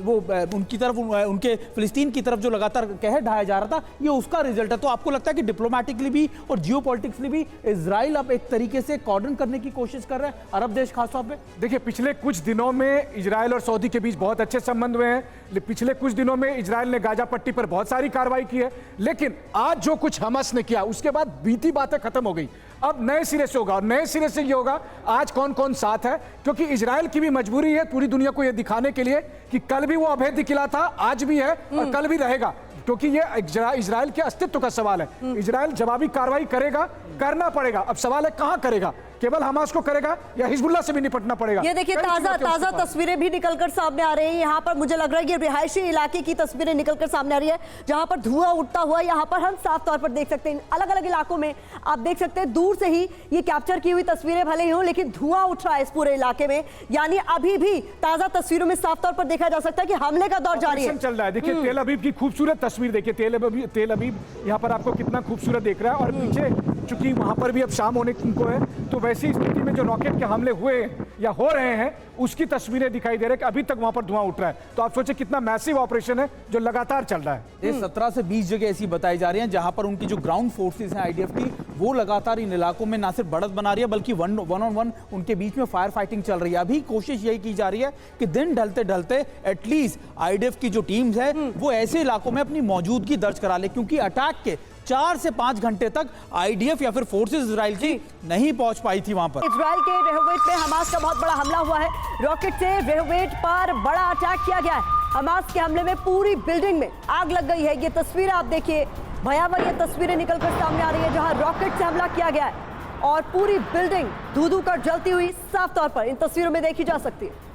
वो उनकी तरफ उनके फिलिस्तीन की तरफ जो लगातार कहर ढाया जा रहा था, ये उसका रिजल्ट है। तो आपको लगता है कि डिप्लोमेटिकली भी और जियोपॉलिटिक्सली भी इजराइल अब एक तरीके से कॉर्डन करने की कोशिश कर रहे हैं, अरब देश खासतौर पे? देखिए, पिछले कुछ दिनों में इजराइल और सऊदी के बीच बहुत अच्छे संबंध हुए हैं। पिछले कुछ दिनों में इजराइल ने गाजा पट्टी पर बहुत सारी कार्रवाई की है, लेकिन आज जो कुछ हमास ने किया उसके बाद बीती बातें खत्म हो गई। अब नए सिरे से होगा, और नए सिरे से ये होगा आज कौन कौन साथ है, क्योंकि इजराइल की भी मजबूरी है पूरी दुनिया को यह दिखाने के लिए कि कल भी वो अभेद्य किला था, आज भी है और कल भी रहेगा, क्योंकि ये इजराइल के अस्तित्व का सवाल है। इजराइल जवाबी कार्रवाई करेगा, करना पड़ेगा। अब सवाल है कहां करेगा, केवल हमास को करेगा या हिजबुल्लाह से भी निपटना पड़ेगा। ये देखिए ताजा तस्वीरें भी निकलकर सामने आ रही है। यहाँ पर मुझे लग रहा है कि रिहायशी इलाके की तस्वीरें निकलकर सामने आ रही है, जहां पर धुआं उठता हुआ यहाँ पर हम साफ तौर पर देख सकते हैं। अलग अलग इलाकों में आप देख सकते हैं, दूर से ही ये कैप्चर की हुई तस्वीरें भले ही हो, लेकिन धुआं उठ रहा है इस पूरे इलाके में। यानी अभी भी ताजा तस्वीरों में साफ तौर पर देखा जा सकता है कि हमले का दौर जारी है, चल रहा है। देखिए तेल अवीव की खूबसूरत तस्वीर देखिए, तेल अवीव यहाँ पर आपको कितना खूबसूरत देख रहा है। और पीछे चूंकि वहां पर भी अब शाम होने को है, तो वैसी स्थिति में जो रॉकेट के हमले हुए या हो रहे हैं उसकी तस्वीरें दिखाई दे रही है कि अभी तक वहां पर धुआं उठ रहा है। तो आप सोचिए कितना मैसिव ऑपरेशन है जो लगातार चल रहा है। ये 17 से 20 जगह ऐसी बताई जा रही हैं जहां पर उनकी जो ग्राउंड फोर्सेस हैं आईडीएफ की, वो लगातार इन इलाकों में ना सिर्फ बढ़त बना रही है बल्कि वन ऑन वन उनके बीच में फायर फाइटिंग चल रही है। अभी कोशिश यही की जा रही है कि दिन ढलते ढलते एटलीस्ट आईडीएफ की जो टीम्स है वो ऐसे इलाकों में अपनी मौजूदगी दर्ज करा ले, क्योंकि अटैक के 4 से 5 घंटे तक आईडीएफ या फिर फोर्सेस इजराइल की नहीं पहुंच पाई थी वहां पर। इजराइल के रेहोवेट में हमास का बहुत बड़ा हमला हुआ है। रॉकेट से रेहोवेट पर बड़ा अटैक किया गया है। हमास के हमले में पूरी बिल्डिंग में आग लग गई है। ये तस्वीरें आप देखिए, भयावह ये तस्वीरें निकलकर सामने आ रही है जहां रॉकेट से हमला किया गया है और पूरी बिल्डिंग धू-धू कर जलती हुई साफ तौर पर इन तस्वीरों में देखी जा सकती है।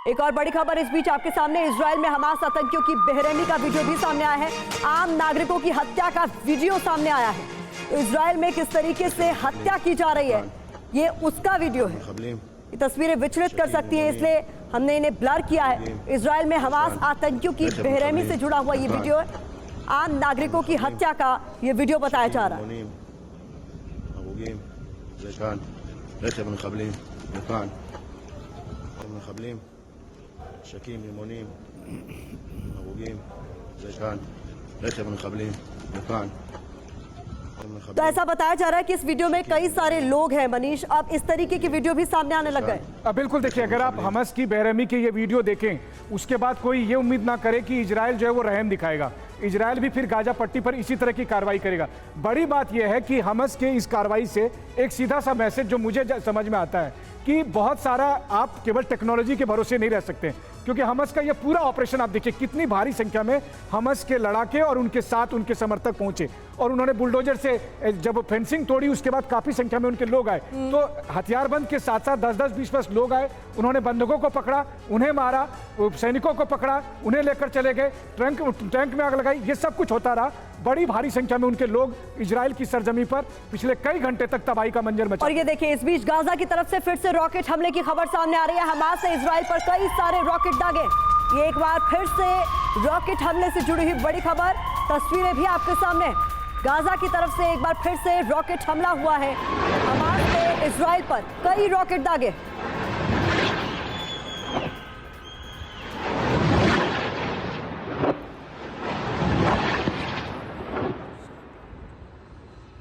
एक और बड़ी खबर इस बीच आपके सामने, इजराइल में हमास आतंकियों की बेरहमी का वीडियो भी सामने आया है। आम नागरिकों की हत्या का वीडियो सामने आया है। इजराइल में किस तरीके से हत्या की जा रही है, ये उसका वीडियो है। ये तस्वीरें विचलित कर सकती हैं, इसलिए हमने इन्हें ब्लर किया है। इजराइल में हमास आतंकियों की बेरहमी से जुड़ा हुआ ये वीडियो है। आम नागरिकों की हत्या का ये वीडियो बताया जा रहा है। तो ऐसा बताया जा रहा है कि इस वीडियो में कई सारे लोग हैं। मनीष, अब इस तरीके की वीडियो भी सामने आने लग गए। बिल्कुल, देखिए, अगर आप हमास की बेरहमी की ये वीडियो देखें, उसके बाद कोई ये उम्मीद ना करे कि इजराइल जो है वो रहम दिखाएगा। इजराइल भी फिर गाजा पट्टी पर इसी तरह की कार्रवाई करेगा। बड़ी बात यह है कि हमास के इस कार्रवाई से एक सीधा सा मैसेज जो मुझे समझ में आता है कि बहुत सारा आप केवल टेक्नोलॉजी के भरोसे नहीं रह सकते, क्योंकि हमास का यह पूरा ऑपरेशन आप देखिए, कितनी भारी संख्या में हमास के लड़ाके और उनके साथ उनके समर्थक पहुंचे और उन्होंने बुलडोजर से जब फेंसिंग तोड़ी, उसके बाद काफी संख्या में उनके लोग आए। तो हथियारबंद के साथ साथ 10-10, 20-20 लोग आए, उन्होंने बंदूकों को पकड़ा, उन्हें मारा, सैनिकों को पकड़ा, उन्हें लेकर चले गए, टैंक में आग लगाई। ये सब कुछ होता रहा। बड़ी भारी संख्या में उनके लोग इजराइल की सरजमी पर पिछले कई घंटे तक तबाही का मंजर मचा। और ये देखिए, इस बीच गाजा की तरफ से फिर से रॉकेट हमले की खबर सामने आ रही है। हमास ने इजराइल पर कई सारे रॉकेट दागे। ये एक बार फिर से रॉकेट हमले से जुड़ी हुई बड़ी खबर, तस्वीरें भी आपके सामने। गाजा की तरफ से एक बार फिर से रॉकेट हमला हुआ है। हमास ने इजराइल पर कई रॉकेट दागे।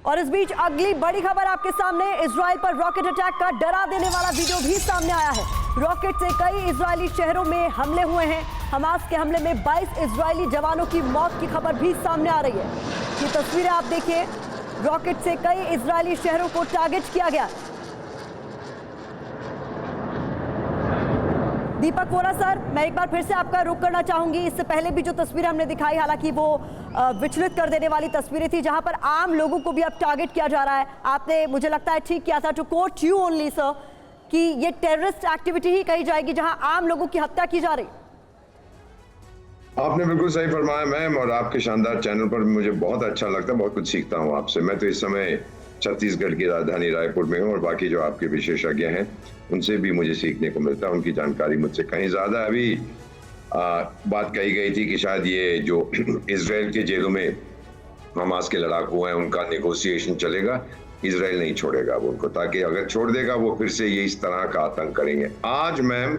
और इस बीच अगली बड़ी खबर आपके सामने, इजराइल पर रॉकेट अटैक का डरा देने वाला वीडियो भी सामने आया है। रॉकेट से कई इजरायली शहरों में हमले हुए हैं। हमास के हमले में 22 इजरायली जवानों की मौत की खबर भी सामने आ रही है। ये तस्वीरें आप देखिए, रॉकेट से कई इजरायली शहरों को टारगेट किया गया। दीपक वोरा सर, मैं एक बार फिर से आपका रुख करना चाहूंगी। इससे पहले भी जो तस्वीरें हमने दिखाई, हालांकि वो विचलित कर देने वाली तस्वीरें थी, जहां पर आम लोगों को भी अब टारगेट किया जा रहा है। आपने, मुझे लगता है, ठीक किया था, to quote you only sir, कि ये टेररिस्ट एक्टिविटी ही कही जाएगी जहां आम लोगों की हत्या की जा रही। आपने बिल्कुल सही फरमाया मैम, और आपके शानदार चैनल पर मुझे बहुत अच्छा लगता है, बहुत कुछ सीखता हूँ आपसे। मैं तो इस समय छत्तीसगढ़ की राजधानी रायपुर में हूँ और बाकी जो आपके विशेषज्ञ हैं उनसे भी मुझे सीखने को मिलता है। उनकी जानकारी मुझसे कहीं ज्यादा। अभी बात कही गई थी कि शायद ये जो इजराइल के जेलों में हमास के लड़ाकू हैं उनका नेगोशिएशन चलेगा। इजराइल नहीं छोड़ेगा वो उनको, ताकि अगर छोड़ देगा वो फिर से ये इस तरह का आतंक करेंगे। आज मैम,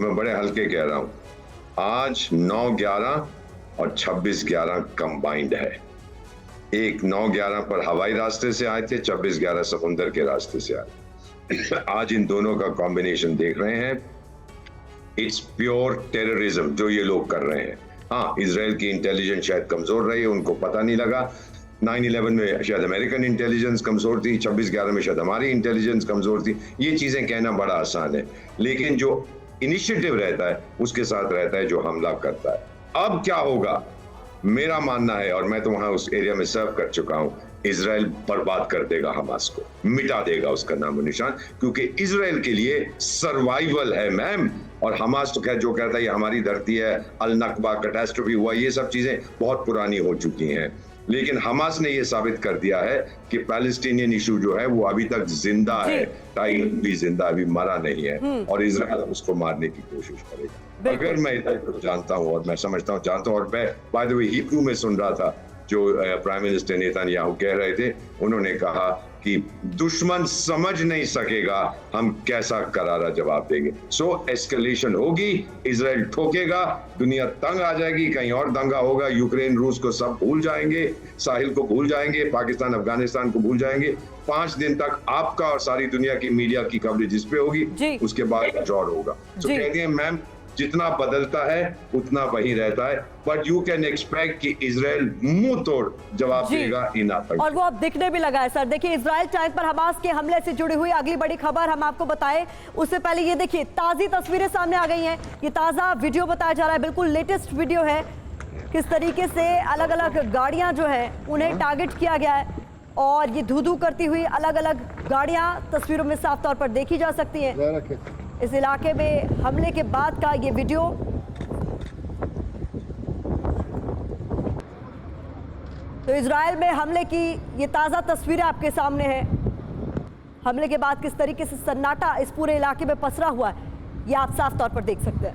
मैं बड़े हल्के कह रहा हूँ, आज 9/11 और 26/11 कंबाइंड है। एक 9/11 पर हवाई रास्ते से आए थे, 26/11 समुद्र के रास्ते से आए। आज इन दोनों का कॉम्बिनेशन देख रहे हैं। इट्स प्योर टेररिज्म जो ये लोग कर रहे हैं। हाँ, इजराइल की इंटेलिजेंस शायद कमजोर रही है, उनको पता नहीं लगा। 9/11 में शायद अमेरिकन इंटेलिजेंस कमजोर थी, 26/11 में शायद हमारी इंटेलिजेंस कमजोर थी। ये चीजें कहना बड़ा आसान है, लेकिन जो इनिशिएटिव रहता है उसके साथ रहता है जो हमला करता है। अब क्या होगा, मेरा मानना है, और मैं तो वहां उस एरिया में सर्व कर चुका हूं, इजराइल बर्बाद कर देगा हमास को, मिटा देगा उसका नामो निशान, क्योंकि इजराइल के लिए सर्वाइवल है मैम। और हमास तो जो कहता है ये हमारी धरती है, अल नकबा, कैटास्ट्रोफी हुआ, ये सब चीजें बहुत पुरानी हो चुकी हैं। लेकिन हमास ने ये साबित कर दिया है कि पैलेस्टीनियन इशू जो है वो अभी तक जिंदा है, टाइम भी जिंदा, अभी मरा नहीं है, और इजराइल उसको मारने की कोशिश करेगा। अगर मैं इधर जानता हूँ और मैं समझता हूँ, जानता हूँ, और मैं बाय द वे हिब्रू में सुन रहा था जो प्राइम मिनिस्टर नेतन्याहू कह रहे थे, उन्होंने कहा कि दुश्मन समझ नहीं सकेगा हम कैसा करारा जवाब देंगे। सो एस्केलेशन होगी, इजराइल ठोकेगा, दुनिया तंग आ जाएगी, कहीं और दंगा होगा, यूक्रेन रूस को सब भूल जाएंगे, साहिल को भूल जाएंगे, पाकिस्तान अफगानिस्तान को भूल जाएंगे। 5 दिन तक आपका और सारी दुनिया की मीडिया की कवरेज जिस पे होगी, उसके बाद कुछ और होगा। तो कहते हैं मैम, जितना बदलता है उतना वही रहता है, बट यू कैन एक्सपेक्ट कि इजराइल मुंह तोड़ जवाब देगा इन आतंक। और वो अब दिखने भी लगा है सर। देखिए, इजराइल टाइम पर हमास के हमले से जुड़ी हुई अगली बड़ी खबर हम आपको बताएं उससे पहले ये देखिए, ताजी तस्वीरें सामने आ गई हैं। ये ताजा वीडियो बताया जा रहा है, बिल्कुल लेटेस्ट वीडियो है, किस तरीके से अलग अलग गाड़ियां जो है उन्हें टारगेट किया गया है, और ये धू धू करती हुई अलग अलग गाड़ियां तस्वीरों में साफ तौर पर देखी जा सकती हैं। इस इलाके में हमले के बाद का ये वीडियो। तो इजराइल में हमले की ये ताज़ा तस्वीरें आपके सामने हैं। हमले के बाद किस तरीके से सन्नाटा इस पूरे इलाके में पसरा हुआ है, ये आप साफ तौर पर देख सकते हैं।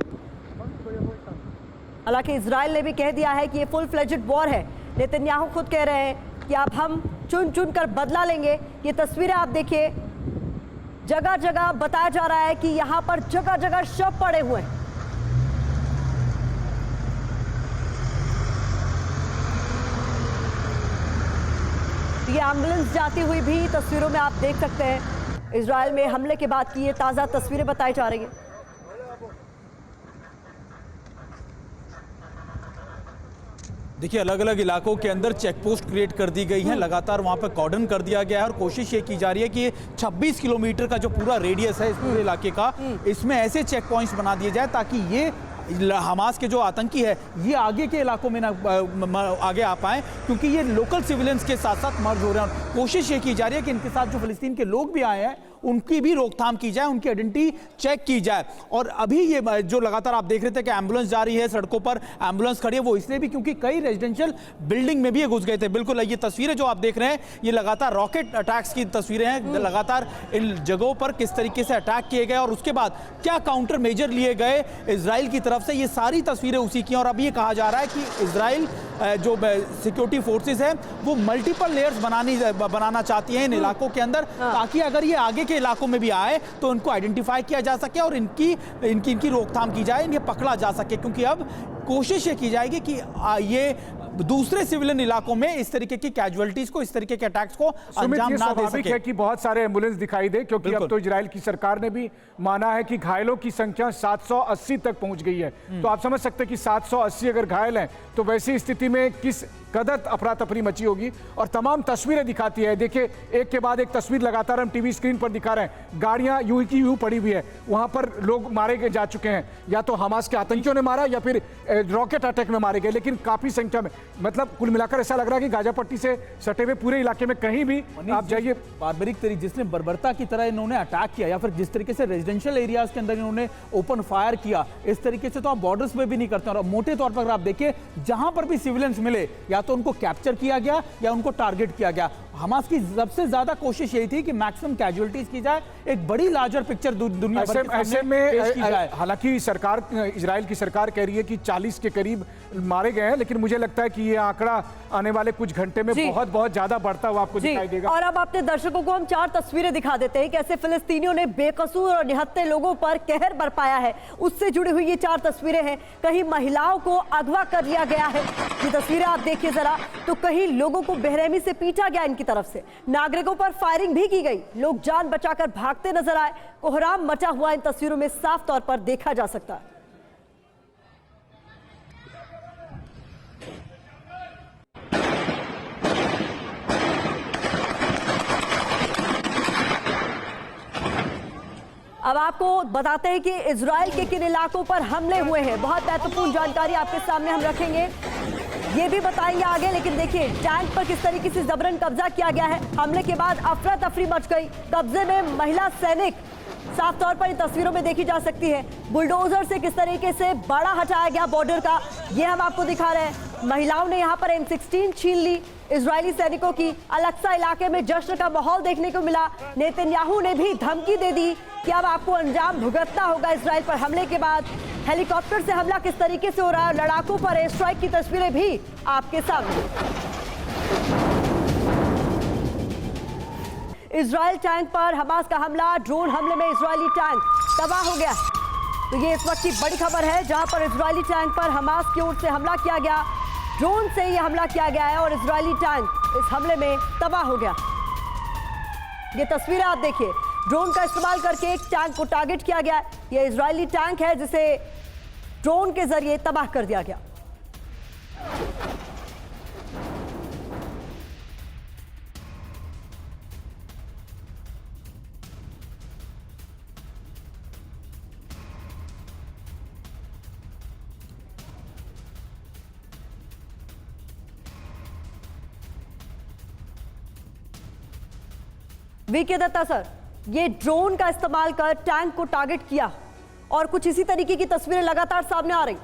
हालांकि इजराइल ने भी कह दिया है कि ये फुल फ्लेजेड वॉर है। नेतन्याहू खुद कह रहे हैं कि अब हम चुन चुन कर बदला लेंगे। ये तस्वीरें आप देखिए, जगह जगह बताया जा रहा है कि यहां पर जगह जगह शव पड़े हुए हैं। ये एम्बुलेंस जाती हुई भी तस्वीरों में आप देख सकते हैं। इजराइल में हमले के बाद की ये ताज़ा तस्वीरें बताई जा रही हैं। देखिए, अलग अलग इलाकों के अंदर चेक पोस्ट क्रिएट कर दी गई है, लगातार वहां पर कॉर्डन कर दिया गया है और कोशिश ये की जा रही है कि 26 किलोमीटर का जो पूरा रेडियस है इस पूरे इलाके का, इसमें ऐसे चेक पॉइंट्स बना दिए जाए ताकि ये हमास के जो आतंकी है ये आगे के इलाकों में ना आगे आ पाए, क्योंकि ये लोकल सिविलियंस के साथ साथ मर्ज हो रहे हैं। कोशिश ये की जा रही है कि इनके साथ जो फिलिस्तीन के लोग भी आए हैं उनकी भी रोकथाम की जाए, उनकी आइडेंटिटी चेक की जाए। और अभी ये जो लगातार आप देख रहे थे कि एम्बुलेंस जा रही है, सड़कों पर एम्बुलेंस खड़ी है, वो इसलिए भी क्योंकि कई रेजिडेंशियल बिल्डिंग में भी ये घुस गए थे। बिल्कुल, ये तस्वीरें जो आप देख रहे हैं ये लगातार रॉकेट अटैक्स की तस्वीरें हैं। लगातार इन जगहों पर किस तरीके से अटैक किए गए और उसके बाद क्या काउंटर मेजर लिए गए इजराइल की तरफ से, ये सारी तस्वीरें उसी की। और अभी ये कहा जा रहा है कि इजराइल जो सिक्योरिटी फोर्सेस है वो मल्टीपल लेयर्स बनाना चाहती हैं इन इलाकों के अंदर, ताकि अगर ये आगे के इलाकों में भी आए तो उनको आइडेंटिफाई किया जा सके और इनकी रोकथाम की जाए, इन्हें पकड़ा जा सके। क्योंकि अब कोशिश ये की जाएगी कि ये दूसरे सिविलियन इलाकों में इस तरीके की कैजुअलिटीज को, इस तरीके के अटैक्स को अंजाम ना दे सके। है कि बहुत सारे एम्बुलेंस दिखाई दे, क्योंकि अब तो इजराइल की सरकार ने भी माना है कि घायलों की संख्या 780 तक पहुंच गई है। तो आप समझ सकते हैं कि 780 अगर घायल हैं तो वैसी स्थिति में किस कदर अफरा तफरी मची होगी। और तमाम तस्वीरें दिखाती है, देखिए एक के बाद एक तस्वीर लगातार हम टीवी स्क्रीन पर दिखा रहे हैं। गाड़ियां यूं की यूं पड़ी हुई है, वहां पर लोग मारे जा चुके हैं, या तो हमास के आतंकियों ने मारा या फिर रॉकेट अटैक में मारे गए, लेकिन काफी संख्या में। मतलब कुल मिलाकर ऐसा लग रहा है कि गाजा पट्टी से सटे हुए पूरे इलाके में कहीं भी आप जाइए, बारबरिक तरीके जिसने बर्बरता की तरह इन्होंने अटैक किया, या फिर जिस तरीके से रेजिडेंशियल एरियाज के अंदर इन्होंने ओपन फायर किया, इस तरीके से तो आप बॉर्डर्स में भी नहीं करते। और मोटे तौर पर आप देखिए, जहां पर भी सिविलियंस मिले या तो उनको कैप्चर किया गया या उनको टारगेट किया गया। हमास की सबसे ज्यादा कोशिश यही थी कि मैक्सिमम कैजुअलिटीज की जाए, एक बड़ी लार्जर पिक्चर दुनिया भर के ऐसे में हालांकि सरकार, इजराइल की सरकार कह रही है कि 40 के करीब मारे गए हैं, लेकिन मुझे लगता है कि ये आंकड़ा आने वाले कुछ घंटे में बहुत ज्यादा बढ़ता हुआ आपको दिखाई देगा। और अब अपने दर्शकों को हम 4 तस्वीरें दिखा देते हैं कैसे फिलिस्तीनियों ने बेकसूर और निहत्थे लोगों पर कहर बरपाया है, उससे जुड़ी हुई ये 4 तस्वीरें हैं। कहीं महिलाओं को अगवा कर लिया गया है, ये तस्वीरें आप देखिए जरा, तो कहीं लोगों को बेरहमी से पीटा गया इनकी तरफ से, नागरिकों पर फायरिंग भी की गई, लोग जान बचाकर भागते नजर आए। कोहराम मचा हुआ इन तस्वीरों में साफ तौर पर देखा जा सकता है। अब आपको बताते हैं कि इजराइल के किन इलाकों पर हमले हुए हैं। बहुत महत्वपूर्ण जानकारी आपके सामने हम रखेंगे, ये भी बताएंगे आगे। लेकिन देखिए, टैंक पर किस तरीके से जबरन कब्जा किया गया है। हमले के बाद अफरा तफरी मच गई, कब्जे में महिला सैनिक साफ तौर पर इन तस्वीरों में देखी जा सकती है। बुलडोजर से किस तरीके से बाड़ा हटाया गया बॉर्डर का, ये हम आपको दिखा रहे हैं। महिलाओं ने यहाँ पर M16 छीन ली इजरायली सैनिकों की। अल-अक्सा इलाके में जश्न का माहौल देखने को मिला। नेतन्याहू ने भी धमकी दे दी कि अब आपको अंजाम भुगतना होगा इजराइल पर हमले के बाद। हेलीकॉप्टर से हमला किस तरीके से हो रहा है, लड़ाकों पर एयर स्ट्राइक की तस्वीरें भी आपके सामने। इजराइल टैंक पर हमास का हमला, ड्रोन हमले में इजरायली टैंक तबाह हो गया। तो ये इस वक्त की बड़ी खबर है, जहां पर इजरायली टैंक पर हमास की ओर से हमला किया गया, ड्रोन से ये हमला किया गया है और इजरायली टैंक इस हमले में तबाह हो गया। ये तस्वीरें आप देखिए, ड्रोन का इस्तेमाल करके एक टैंक को टारगेट किया गया। ये इजरायली टैंक है जिसे ड्रोन के जरिए तबाह कर दिया गया। वीके दत्ता सर, ये ड्रोन का इस्तेमाल कर टैंक को टारगेट किया और कुछ इसी तरीके की तस्वीरें लगातार सामने आ रही।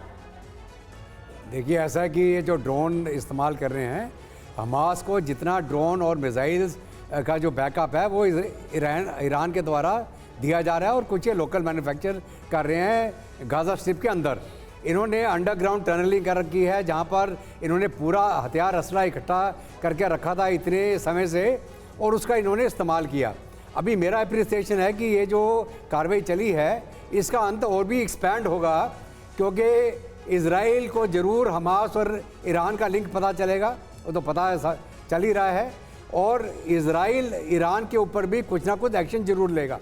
देखिए, ऐसा है कि ये जो ड्रोन इस्तेमाल कर रहे हैं हमास को जितना ड्रोन और मिसाइल्स का जो बैकअप है वो ईरान के द्वारा दिया जा रहा है और कुछ ये लोकल मैन्युफैक्चर कर रहे हैं गाजा स्ट्रिप के अंदर। इन्होंने अंडरग्राउंड टनलिंग कर रखी है जहाँ पर इन्होंने पूरा हथियार असला इकट्ठा करके रखा था इतने समय से और उसका इन्होंने इस्तेमाल किया। अभी मेरा अप्रिसिएशन है कि ये जो कार्रवाई चली है इसका अंत और भी एक्सपैंड होगा, क्योंकि इजराइल को ज़रूर हमास और ईरान का लिंक पता चलेगा, वो तो पता है चल ही रहा है, और इजराइल ईरान के ऊपर भी कुछ ना कुछ एक्शन जरूर लेगा।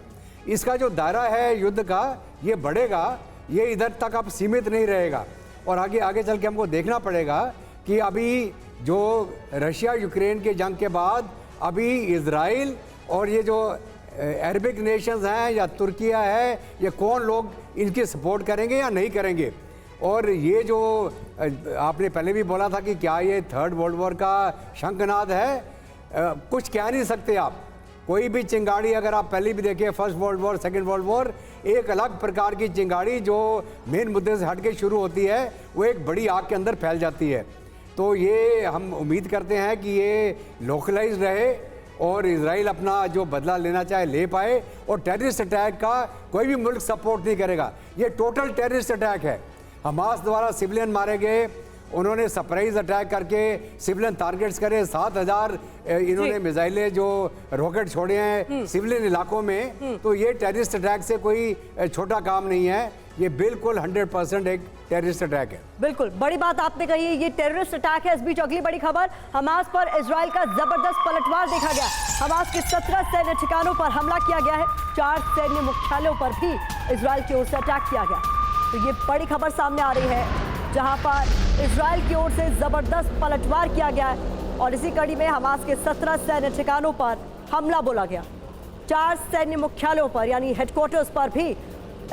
इसका जो दायरा है युद्ध का ये बढ़ेगा, ये इधर तक अब सीमित नहीं रहेगा और आगे आगे चल के हमको देखना पड़ेगा कि अभी जो रशिया यूक्रेन के जंग के बाद अभी इजराइल और ये जो अरबिक नेशंस हैं या तुर्किया है, ये कौन लोग इनकी सपोर्ट करेंगे या नहीं करेंगे। और ये जो आपने पहले भी बोला था कि क्या ये थर्ड वर्ल्ड वॉर का शंखनाद है, कुछ कह नहीं सकते आप। कोई भी चिंगाड़ी अगर आप पहले भी देखिए, first world war, second world war, एक अलग प्रकार की चिंगाड़ी जो मेन मुद्दे से हट के शुरू होती है वो एक बड़ी आग के अंदर फैल जाती है। तो ये हम उम्मीद करते हैं कि ये लोकलाइज रहे और इजराइल अपना जो बदला लेना चाहे ले पाए, और टेररिस्ट अटैक का कोई भी मुल्क सपोर्ट नहीं करेगा। ये टोटल टेररिस्ट अटैक है। हमास द्वारा सिविलियन मारे गए, उन्होंने सरप्राइज अटैक करके सिविलियन टारगेट्स करे, 7000 इन्होंने मिसाइलें जो रॉकेट छोड़े हैं सिविलियन इलाकों में, तो ये टेररिस्ट अटैक से कोई छोटा काम नहीं है, ये बिल्कुल 100% एक टेररिस्ट अटैक है। बिल्कुल बड़ी बात आपने कही है, ये टेररिस्ट अटैक है। इस बीच अगली बड़ी खबर, हमास पर इजराइल का जबरदस्त पलटवार देखा गया। हमास के 17 सैन्य ठिकानों पर हमला किया गया है, 4 सैन्य मुख्यालयों पर भी इजराइल की ओर से अटैक किया गया। तो ये बड़ी खबर सामने आ रही है जहां पर इजराइल की ओर से जबरदस्त पलटवार किया गया है और इसी कड़ी में हमास के 17 सैन्य ठिकानों पर हमला बोला गया। 4 सैन्य मुख्यालयों पर यानी हेडक्वार्टर्स पर भी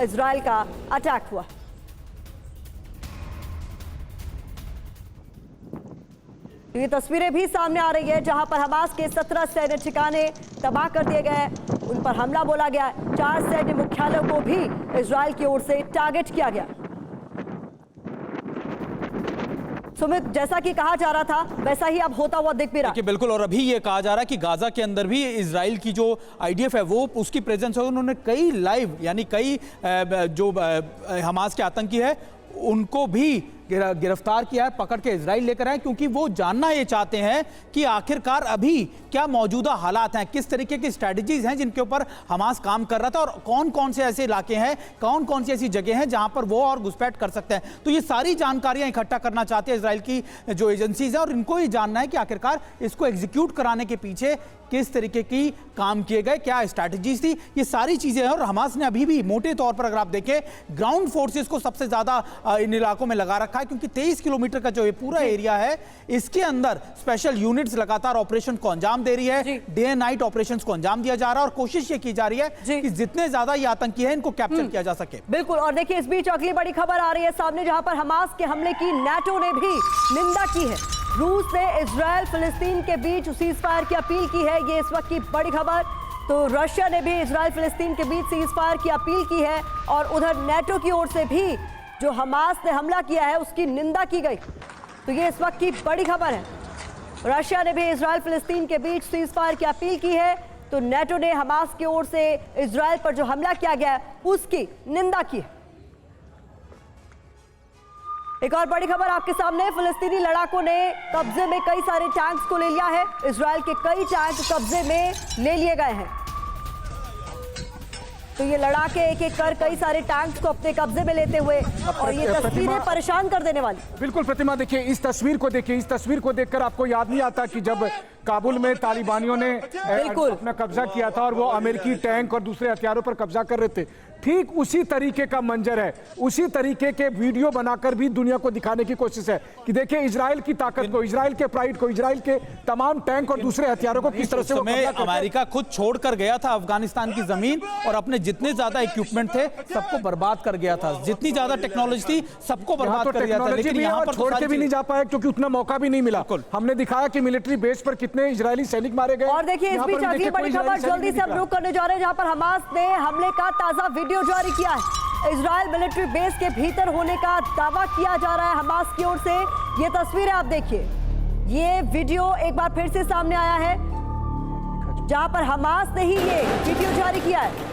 इजराइल का अटैक हुआ। ये तस्वीरें भी सामने आ रही है जहां पर हमास के 17 सैन्य ठिकाने तबाह कर दिए गए, उन पर हमला बोला गया। 4 सैन्य मुख्यालयों को भी इजराइल की ओर से टारगेट किया गया। सुमित, जैसा कि कहा जा रहा था वैसा ही अब होता हुआ दिख भी रहा है। बिल्कुल, और अभी ये कहा जा रहा है कि गाजा के अंदर भी इजराइल की जो आईडीएफ है वो उसकी प्रेजेंस है। उन्होंने कई लाइव यानी कई जो हमास के आतंकी है उनको भी गिरफ्तार किया है, पकड़ के इजराइल लेकर आए, क्योंकि वो जानना ये चाहते हैं कि आखिरकार अभी क्या मौजूदा हालात हैं, किस तरीके की स्ट्रैटेजीज हैं जिनके ऊपर हमास काम कर रहा था और कौन कौन से ऐसे इलाके हैं, कौन कौन सी ऐसी जगह हैं जहां पर वो और घुसपैठ कर सकते हैं। तो ये सारी जानकारियां इकट्ठा करना चाहते हैं इजराइल की जो एजेंसीज है और इनको ये जानना है कि आखिरकार इसको एग्जीक्यूट कराने के पीछे किस तरीके की काम किए गए, क्या स्ट्रैटेजीज थी, ये सारी चीजें हैं। और हमास ने अभी भी मोटे तौर पर अगर आप देखें ग्राउंड फोर्सेस को सबसे ज्यादा इन इलाकों में लगा रखा है, क्योंकि 23 किलोमीटर का जो ये पूरा एरिया है इसके अंदर स्पेशल यूनिट्स लगातार ऑपरेशन को अंजाम दे रही है, डे एंड नाइट ऑपरेशंस को अंजाम दिया जा रहा है और कोशिश ये की जा रही है कि जितने ज्यादा ये आतंकी है इनको कैप्चर किया जा सके। बिल्कुल, और देखिए इस बीच अगली बड़ी खबर आ रही है सामने जहां पर हमास के हमले की नाटो ने भी निंदा की है। रूस ने इजराइल फिलिस्तीन के बीच सीज फायर की अपील की है, ये इस वक्त की बड़ी खबर। तो रशिया ने भी इजराइल फिलिस्तीन के बीच सीज फायर की अपील की है और उधर नाटो की ओर से भी जो हमास ने हमला किया है उसकी निंदा की गई। तो ये इस वक्त की बड़ी खबर है। रशिया ने भी इजराइल फिलिस्तीन के बीच सीज फायर की अपील की है, तो नाटो ने हमास की ओर से इजराइल पर जो हमला किया गया उसकी निंदा की है। एक और बड़ी खबर आपके सामने, फिलिस्तीनी लड़ाकों ने कब्जे में कई सारे टैंक्स को ले लिया है। इजराइल के कई टैंक कब्जे में ले लिए गए हैं। तो ये लड़ाके एक एक कर कई सारे टैंक्स को अपने कब्जे में लेते हुए, और ये तस्वीरें परेशान कर देने वाली। बिल्कुल प्रतिमा, देखिए इस तस्वीर को देखिए, इस तस्वीर को देखकर आपको याद नहीं आता कि जब काबुल में तालिबानियों ने अपना कब्जा किया था और वो अमेरिकी टैंक और दूसरे हथियारों पर कब्जा कर रहे थे, ठीक उसी तरीके का मंजर है। उसी तरीके के वीडियो बनाकर भी दुनिया को दिखाने की कोशिश है कि देखिए इजराइल की ताकत को, इजराइल के प्राइड को, इजराइल के तमाम टैंक और दूसरे हथियारों को किस तरह से अमेरिका खुद छोड़कर गया था अफगानिस्तान की जमीन और अपने जितने ज्यादा इक्विपमेंट थे सबको बर्बाद कर गया था, जितनी ज्यादा टेक्नोलॉजी थी सबको बर्बाद कर दिया था। लेकिन यहाँ पर छोड़ के भी नहीं जा पाए क्योंकि उतना मौका भी नहीं मिला। हमने दिखाया कि मिलिट्री बेस पर कितने इजरायली सैनिक मारे गए। और देखिए इस बीच अगली बड़ी खबर जल्दी से हम रुक करने जा रहे हैं जहां पर हमास ने हमले का ताजा वीडियो जारी किया है। इजराइल मिलिट्री बेस के भीतर होने का दावा किया जा रहा है हमास की ओर से। ये तस्वीरें आप देखिए, ये वीडियो एक बार फिर से सामने आया है जहां पर हमास ने ही ये वीडियो जारी किया है।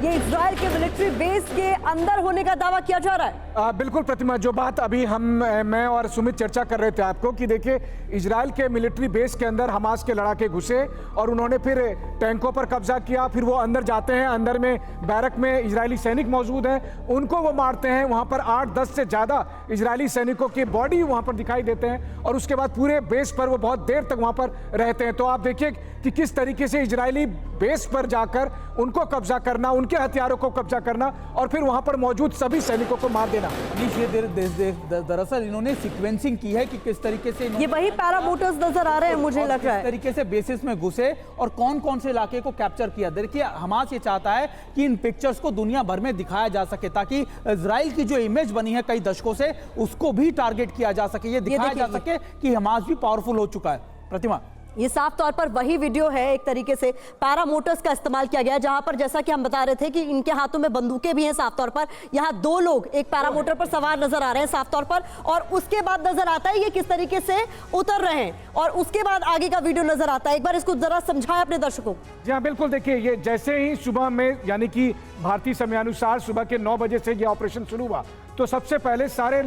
ये इजराइल के मिलिट्री बेस के अंदर होने का दावा किया जा रहा है। बिल्कुल प्रतिमा, जो बात अभी मैं और सुमित चर्चा कर रहे थे आपको कि देखिए इजराइल के मिलिट्री बेस के अंदर हमास के लड़ाके घुसे और उन्होंने फिर टैंकों पर कब्जा किया। फिर वो अंदर जाते हैं, अंदर में बैरक में इजरायली सैनिक मौजूद हैं, उनको वो मारते हैं। वहाँ पर 8-10 से ज़्यादा इजरायली सैनिकों की बॉडी वहाँ पर दिखाई देते हैं और उसके बाद पूरे बेस पर वो बहुत देर तक वहाँ पर रहते हैं। तो आप देखिए कि किस तरीके से इजरायली बेस पर जाकर उनको कब्जा करना, उनके हथियारों को कब्जा करना और फिर वहाँ पर मौजूद सभी सैनिकों को मार देना। ये दरअसल इन्होंने सीक्वेंसिंग की है कि किस तरीके से ये वही पैरामोटर्स नजर आ रहे हैं, मुझे लग रहा है। किस तरीके से बेसिस में घुसे और कौन कौन से इलाके को कैप्चर किया। देखिए हमास ये चाहता है कि इन पिक्चर्स को दुनिया भर में दिखाया जा सके ताकि इजराइल की जो इमेज बनी है कई दशकों से उसको भी टारगेट किया जा सके, ये दिखाया जा सके कि हमास भी पावरफुल हो चुका है। प्रतिमा, ये साफ तौर पर वही वीडियो है, एक तरीके से पैरामोटर्स का इस्तेमाल किया गया जहां पर जैसा कि हम बता रहे थे कि इनके हाथों में बंदूकें भी हैं। साफ तौर पर यहां 2 लोग एक पैरामोटर पर सवार नजर आ रहे हैं साफ तौर पर, और उसके बाद नजर आता है ये किस तरीके से उतर रहे हैं और उसके बाद आगे का वीडियो नजर आता है। एक बार इसको जरा समझाएं अपने दर्शकों। जी हाँ बिल्कुल, देखिए ये जैसे ही सुबह में यानी कि भारतीय समयानुसार सुबह के 9 बजे से ये ऑपरेशन शुरू हुआ तो सबसे पहले सारे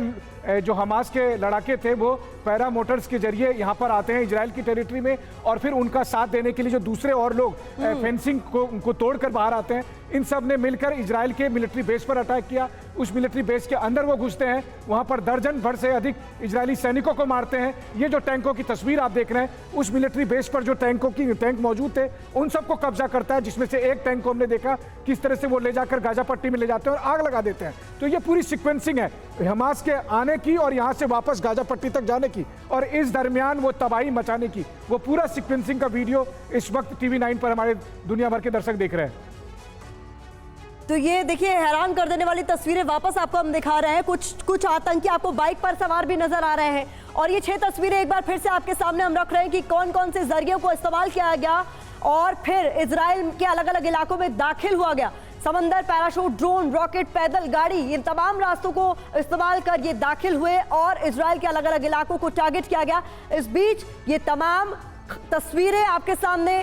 जो हमास के लड़ाके थे वो पैरामोटर्स के जरिए यहाँ पर आते हैं इजराइल की टेरिटरी में और फिर उनका साथ देने के लिए जो दूसरे और लोग फेंसिंग को तोड़कर बाहर आते हैं, इन सब ने मिलकर इजराइल के मिलिट्री बेस पर अटैक किया। उस मिलिट्री बेस के अंदर वो घुसते हैं, वहाँ पर दर्जन भर से अधिक इजरायली सैनिकों को मारते हैं। ये जो टैंकों की तस्वीर आप देख रहे हैं, उस मिलिट्री बेस पर जो टैंक मौजूद थे उन सबको कब्जा करता है, जिसमें से एक टैंक को हमने देखा किस तरह से वो ले जाकर गाजा पट्टी में ले जाते हैं और आग लगा देते हैं। तो ये पूरी सीक्वेंसिंग है हमास के आने की और यहाँ से वापस गाजा पट्टी तक जाने की और इस दरमियान वो तबाही मचाने की। वो पूरा सीक्वेंसिंग का वीडियो इस वक्त TV9 पर हमारे दुनिया भर के दर्शक देख रहे हैं। तो ये देखिए हैरान कर देने वाली तस्वीरें वापस आपको हम दिखा रहे हैं। कुछ आतंकी आपको बाइक पर सवार भी नजर आ रहे हैं और ये 6 तस्वीरें एक बार फिर से आपके सामने हम रख रहे हैं कि कौन कौन से जरियों को इस्तेमाल किया गया और फिर इजराइल के अलग अलग इलाकों में दाखिल हुआ गया। समंदर, पैराशूट, ड्रोन, रॉकेट, पैदल, गाड़ी, इन तमाम रास्तों को इस्तेमाल कर ये दाखिल हुए और इजराइल के अलग अलग इलाकों को टारगेट किया गया। इस बीच ये तमाम तस्वीरें आपके सामने